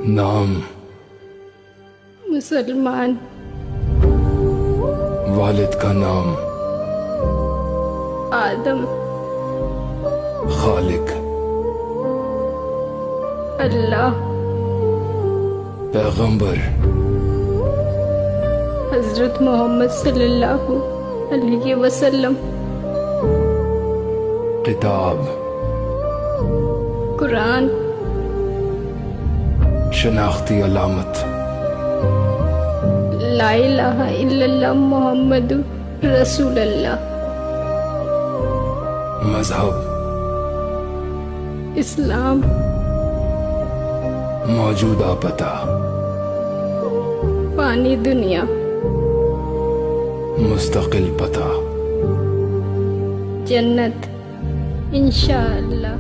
نام مسلمان، والد کا نام آدم، خالق اللہ، پیغمبر حضرت محمد صلی اللہ علیہ وسلم، کتاب قرآن، شناختی علامت لا الہ الا اللہ محمد رسول اللہ، مذہب اسلام، موجودہ پتہ فانی دنیا، مستقل پتہ جنت انشاءاللہ۔